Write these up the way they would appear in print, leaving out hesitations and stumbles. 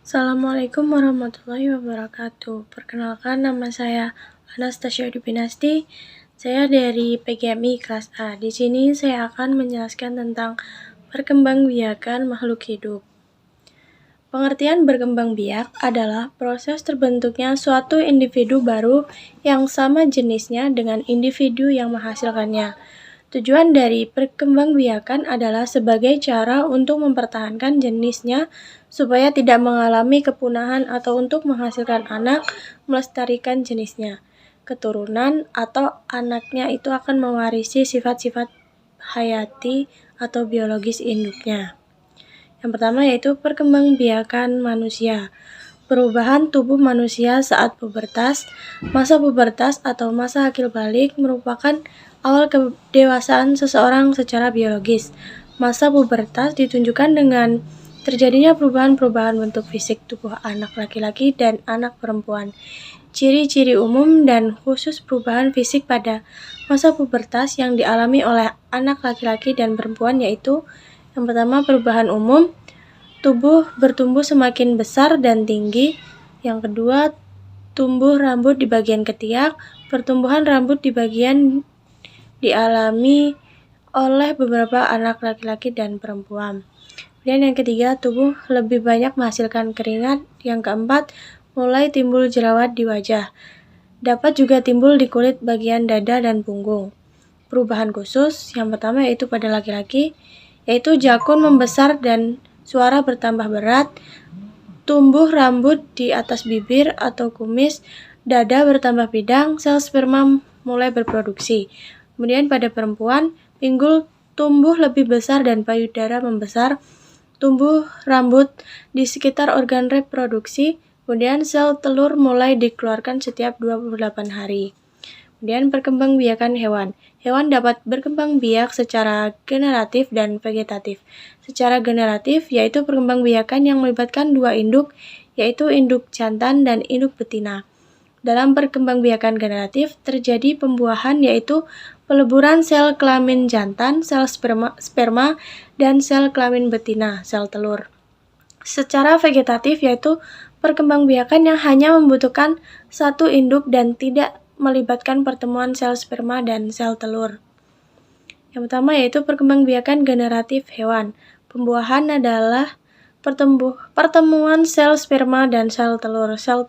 Assalamualaikum warahmatullahi wabarakatuh. Perkenalkan, nama saya Anastasia Dupinasti. Saya dari PGMI kelas A. Di sini saya akan menjelaskan tentang perkembangbiakan makhluk hidup. Pengertian berkembang biak adalah proses terbentuknya suatu individu baru yang sama jenisnya dengan individu yang menghasilkannya. Tujuan dari perkembangbiakan adalah sebagai cara untuk mempertahankan jenisnya supaya tidak mengalami kepunahan atau untuk menghasilkan anak, melestarikan jenisnya. Keturunan atau anaknya itu akan mewarisi sifat-sifat hayati atau biologis induknya. Yang pertama yaitu perkembangbiakan manusia. Perubahan tubuh manusia saat pubertas. Masa pubertas atau masa akil balik merupakan awal kedewasaan seseorang secara biologis. Masa pubertas ditunjukkan dengan terjadinya perubahan-perubahan bentuk fisik tubuh anak laki-laki dan anak perempuan. Ciri-ciri umum dan khusus perubahan fisik pada masa pubertas yang dialami oleh anak laki-laki dan perempuan yaitu yang pertama perubahan umum, tubuh bertumbuh semakin besar dan tinggi. Yang kedua, tumbuh rambut di bagian ketiak. Pertumbuhan rambut di bagian dialami oleh beberapa anak laki-laki dan perempuan. Kemudian yang ketiga, tubuh lebih banyak menghasilkan keringat. Yang keempat, mulai timbul jerawat di wajah. Dapat juga timbul di kulit bagian dada dan punggung. Perubahan khusus yang pertama yaitu pada laki-laki, yaitu jakun membesar dan suara bertambah berat, tumbuh rambut di atas bibir atau kumis, dada bertambah bidang, sel sperma mulai berproduksi. Kemudian pada perempuan, pinggul tumbuh lebih besar dan payudara membesar, tumbuh rambut di sekitar organ reproduksi, kemudian sel telur mulai dikeluarkan setiap 28 hari. Kemudian perkembangbiakan hewan. Hewan dapat berkembang biak secara generatif dan vegetatif. Secara generatif yaitu perkembangbiakan yang melibatkan dua induk, yaitu induk jantan dan induk betina. Dalam perkembangbiakan generatif terjadi pembuahan yaitu peleburan sel kelamin jantan, sel sperma dan sel kelamin betina, sel telur. Secara vegetatif yaitu perkembangbiakan yang hanya membutuhkan satu induk dan tidak melibatkan pertemuan sel sperma dan sel telur. Yang pertama yaitu perkembangbiakan generatif hewan. Pembuahan adalah pertemuan sel sperma dan sel telur. Sel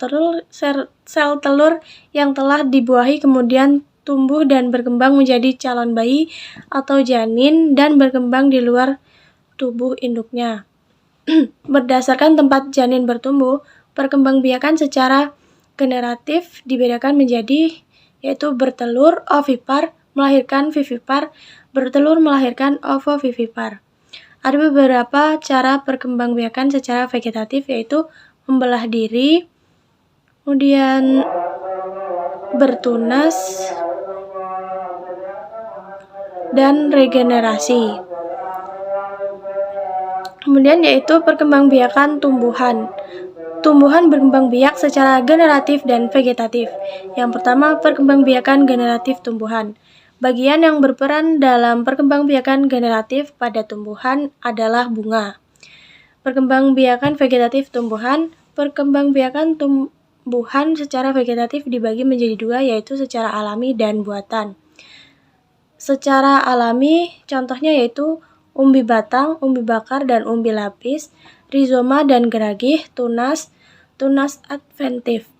telur yang telah dibuahi kemudian tumbuh dan berkembang menjadi calon bayi atau janin dan berkembang di luar tubuh induknya. Berdasarkan tempat janin bertumbuh, perkembangbiakan secara generatif dibedakan menjadi yaitu bertelur, ovipar, melahirkan vivipar, bertelur melahirkan ovovivipar. Ada beberapa cara perkembangbiakan secara vegetatif yaitu membelah diri, kemudian bertunas, dan regenerasi. Kemudian yaitu perkembangbiakan tumbuhan. Tumbuhan berkembang biak secara generatif dan vegetatif. Yang pertama, perkembangbiakan generatif tumbuhan. Bagian yang berperan dalam perkembangbiakan generatif pada tumbuhan adalah bunga. Perkembangbiakan vegetatif tumbuhan. Perkembangbiakan tumbuhan secara vegetatif dibagi menjadi dua, yaitu secara alami dan buatan. Secara alami, contohnya yaitu umbi batang, umbi bakar, dan umbi lapis, rizoma dan geragih, tunas adventif.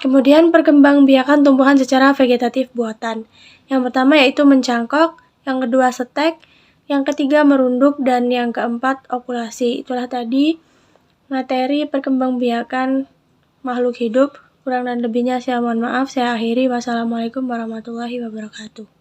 Kemudian perkembangbiakan tumbuhan secara vegetatif buatan. Yang pertama yaitu mencangkok, yang kedua setek, yang ketiga merunduk, dan yang keempat okulasi. Itulah tadi materi perkembangbiakan makhluk hidup. Kurang dan lebihnya saya mohon maaf. Saya akhiri. Wassalamualaikum warahmatullahi wabarakatuh.